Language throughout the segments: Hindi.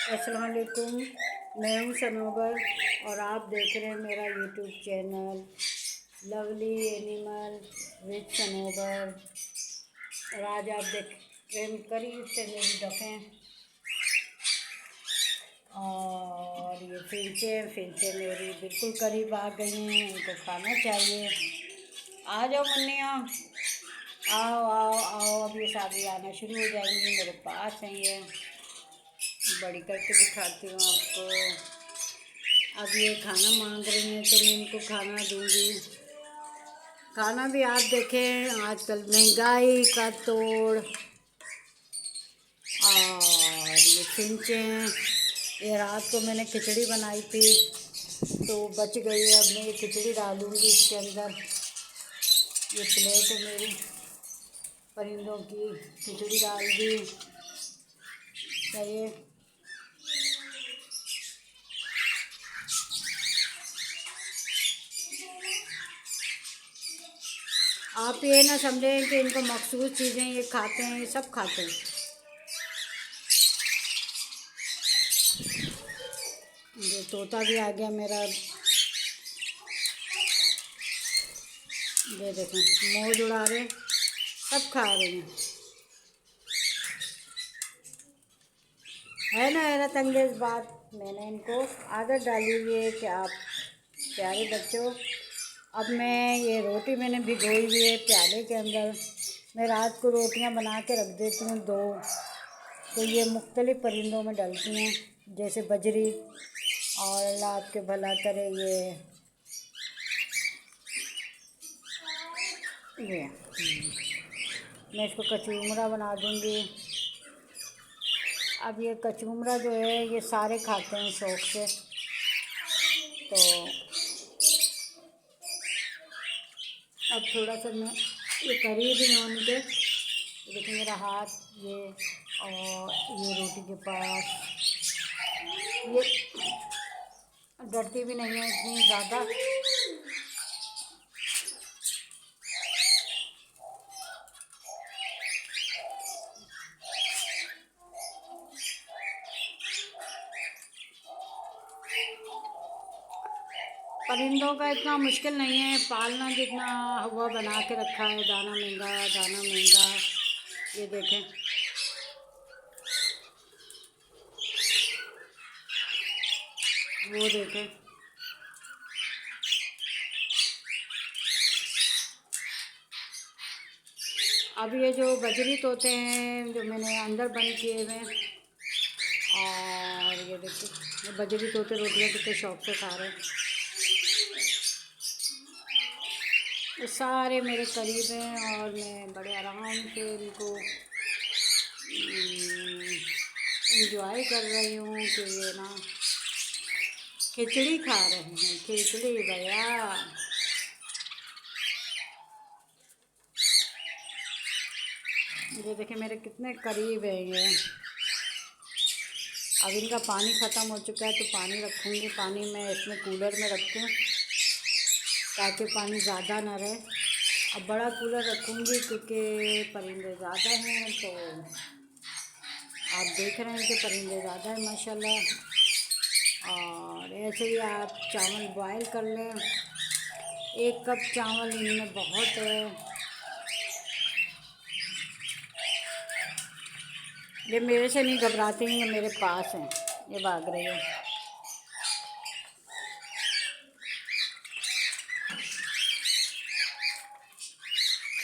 अस्सलाम वालेकुम। मैं हूँ सनोबर और आप देख रहे हैं मेरा YouTube channel Lovely Animal with Sanobar. और आज आप देख रहे हैं करीब से मेरी डकें और ये फिंचे मेरी बिल्कुल करीब आ गई हैं। इनको खाना चाहिए। आ जाओ मुन्निया, आओ आओ आओ। अब ये सारी आना शुरू हो जाएंगी मेरे पास हैं। ये बड़ी करके दिखाती हूँ आपको। अब ये खाना मांग रही हैं तो मैं इनको खाना दूंगी। खाना भी आप देखें आजकल महंगाई का तोड़। और ये फिंचे हैं। ये रात को मैंने खिचड़ी बनाई थी तो बच गई है। अब मैं ये खिचड़ी डालूंगी इसके अंदर। ये प्लेट है मेरी, परिंदों की खिचड़ी डाल दी। चाहिए आप ये ना समझें कि इनको मखसूस चीज़ें ये खाते हैं, ये सब खाते हैं। ये तोता भी आ गया मेरा। ये देखें मौज उड़ा रहे, सब खा रहे हैं। है ना हैरत अंगेज़ बात। मैंने इनको आदत डाली हुई है कि आप प्यारे बच्चों। अब मैं ये रोटी मैंने भिगोई हुई है प्याले के अंदर। मैं रात को रोटियां बना के रख देती हूँ 2। तो ये मुख्तलिफ़ परिंदों में डलती हैं, जैसे बजरी और अल्लाह आपके भला करे ये मैं इसको कचूमरा बना दूँगी। अब ये कचूमरा जो है ये सारे खाते हैं शौक़ से। तो अब थोड़ा सा मैं ये करीब ही हूँ उनके। देखिए मेरा हाथ ये और ये रोटी के पास। ये डरती भी नहीं है इतनी ज़्यादा। परिंदों का इतना मुश्किल नहीं है पालना जितना हुआ बना के रखा है। दाना महंगा, दाना महंगा। ये देखें वो देखें। अब ये जो बजरी तोते हैं जो मैंने अंदर बंद किए हुए हैं। और ये देखिए ये बजरी तोते रोटियां कितने शौक़ से खा रहे हैं। ये सारे मेरे करीब हैं और मैं बड़े आराम से इनको इंजॉय कर रही हूँ कि ये ना खिचड़ी खा रहे हैं। खिचड़ी भैया। ये देखें मेरे कितने करीब है ये। अब इनका पानी ख़त्म हो चुका है तो पानी रखूँगी। पानी मैं इसमें कूलर में रखूँ ताकि पानी ज़्यादा ना रहे। अब बड़ा कूलर रखूँगी क्योंकि परिंदे ज़्यादा हैं। तो आप देख रहे हैं कि परिंदे ज़्यादा हैं माशाल्लाह। और ऐसे ही आप चावल बॉयल कर लें। 1 कप चावल इनमें बहुत है। ये मेरे से नहीं घबराती हैं, ये मेरे पास हैं। ये भाग रही है।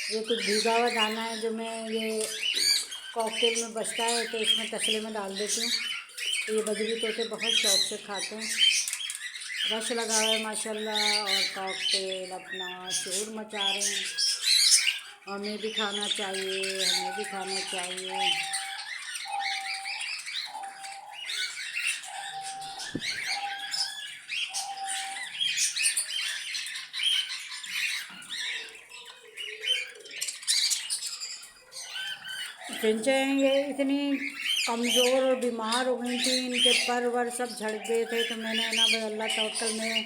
ये कुछ भीगा हुआ दाना है जो मैं ये कॉकटेल में बचता है तो इसमें तसले में डाल देती हूँ। तो ये बजरी तोते बहुत शौक़ से खाते हैं। रश लगा हुआ है माशाल्लाह और कॉकटेल अपना शोर मचा रहे हैं। हमें भी खाना चाहिए, हमें भी खाना चाहिए। फिंचे ये इतनी कमज़ोर और बीमार हो गई थी, इनके पर वर सब झड़ गए थे। तो मैंने ना बस अल्लाह तवक्कल में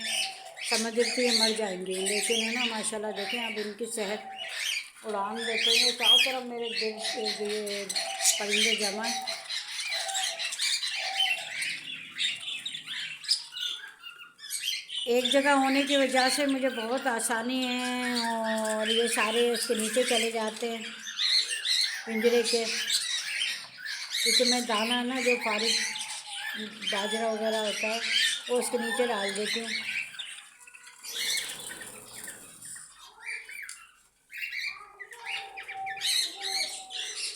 समझ रही थी ये मर जाएंगी, लेकिन है ना माशाल्लाह देखें अब इनकी सेहत उड़ान देते हैं। चारों तरफ मेरे दिल ये परिंदे जमा हैं। एक जगह होने की वजह से मुझे बहुत आसानी है, और ये सारे इसके नीचे चले जाते हैं पिंजरे के, क्योंकि मैं दाना ना जो फारिग बाजरा वगैरह होता है वो उसके नीचे डाल देती हूँ।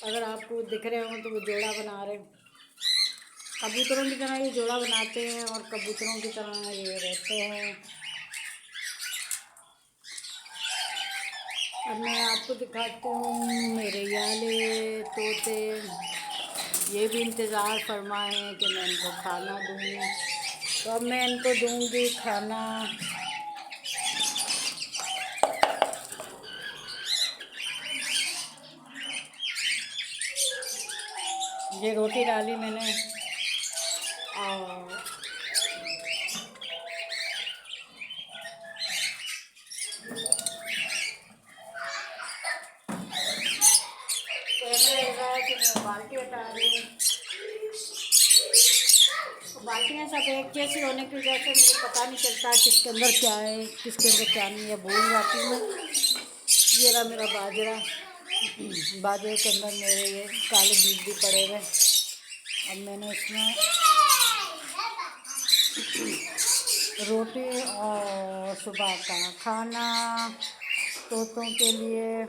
अगर आपको दिख रहे हो तो वो जोड़ा बना रहे हैं, कबूतरों की तरह ये जोड़ा बनाते हैं और कबूतरों की तरह ये रहते हैं। अब मैं आपको दिखाती हूँ मेरे याले तोते, ये भी इंतज़ार फरमाए हैं कि मैं इनको खाना दूँ, तो अब मैं इनको दूँगी खाना। ये रोटी डाली मैंने, और कैमरा ऐसा है कि मैं बाल्टी हटा रही हूँ। बाल्टियाँ सब एक जैसी होने की वजह से मुझे पता नहीं चलता किसके अंदर क्या है किसके अंदर क्या नहीं है, भूल जाती हूँ। ये रहा मेरा बाजरा, बाजरे के अंदर मेरे ये काले बीज भी पड़े हुए। अब मैंने इसमें रोटी और सुबह का खाना तोतों के लिए।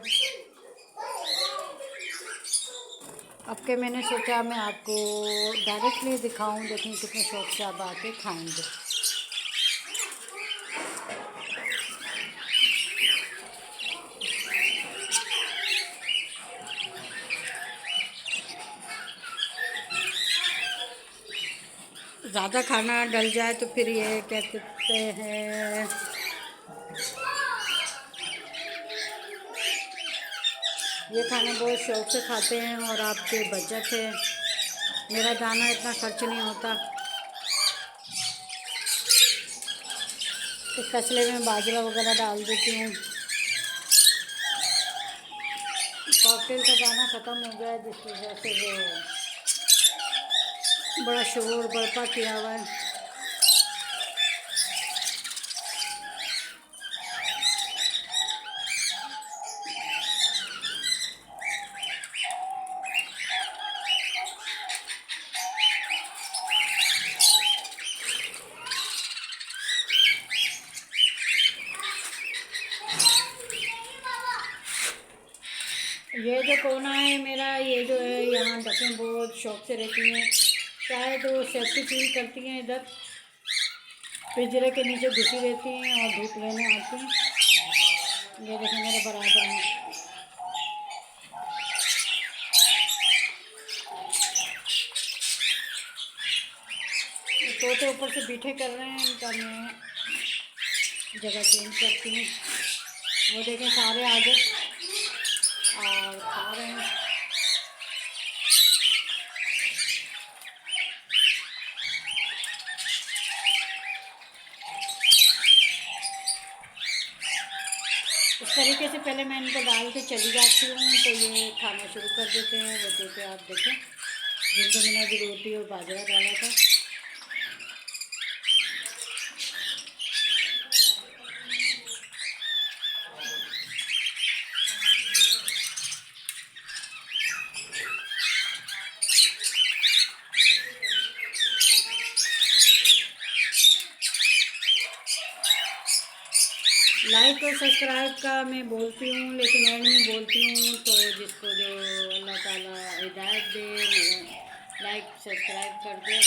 अब के मैंने सोचा मैं आपको डायरेक्टली दिखाऊं, देखें कितने शौक से आप आके खाएंगे। ज़्यादा खाना डल जाए तो फिर ये क्या कहते हैं, ये खाना बहुत शौक से खाते हैं और आपके बचत है। मेरा दाना इतना खर्च नहीं होता। तो तसले में बाजरा वगैरह डाल देती हूँ। कॉकटेल का दाना ख़त्म हो गया जिस वजह से वो बड़ा शोर बर्पा किया हुआ है। ये जो कोना है मेरा, ये जो है यहाँ डकें बहुत शौक से रहती हैं, चाहे तो सेफ्टी फील करती हैं, इधर पिंजरे के नीचे घुसी रहती हैं और धूप लेने आती हैं। ये देखें मेरे बराबर में। तोते ऊपर से बीठे कर रहे हैं, इनका मैं जगह चेंज करती हूँ। वो देखें सारे आ गए और खा रहे हैं। इस तरीके से पहले मैं इनको डाल के चली जाती हूँ तो ये खाना शुरू कर देते हैं। वो तोते आप देखें जिनको मैंने अभी रोटी और बाजरा डाला था। लाइक और सब्सक्राइब का मैं बोलती हूँ, लेकिन एंड में बोलती हूँ, तो जिसको जो अल्लाह ताला हिदायत दे मेरा लाइक सब्सक्राइब कर दे।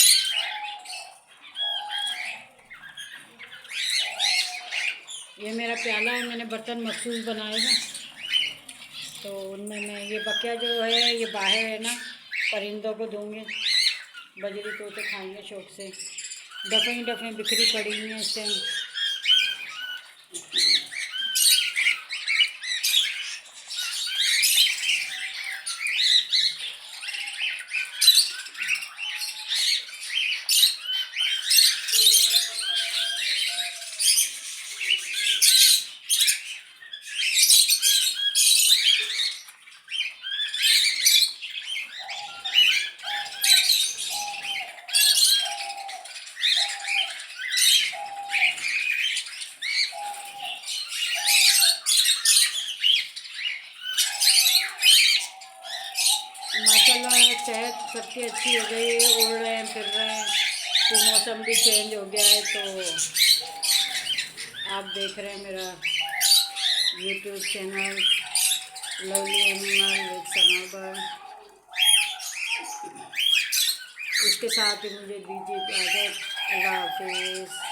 ये मेरा प्याला है, मैंने बर्तन मखसूस बनाए हैं, तो उनमें मैं ये बकिया जो है ये बाहर है ना, परिंदों को दूँगी। बजरी तोते खाएंगे शौक से। दफ़े ही दफ़े बिखरी पड़ी हुई हैं इस टाइम। सबकी अच्छी हो गई है, उड़ रहे हैं, फिर रहे हैं, तो मौसम भी चेंज हो गया है। तो आप देख रहे हैं मेरा YouTube channel Lovely Animal with Sanabar. इसके साथ ही मुझे दीजिए इजाज़त। अल्लाह हाफिज़।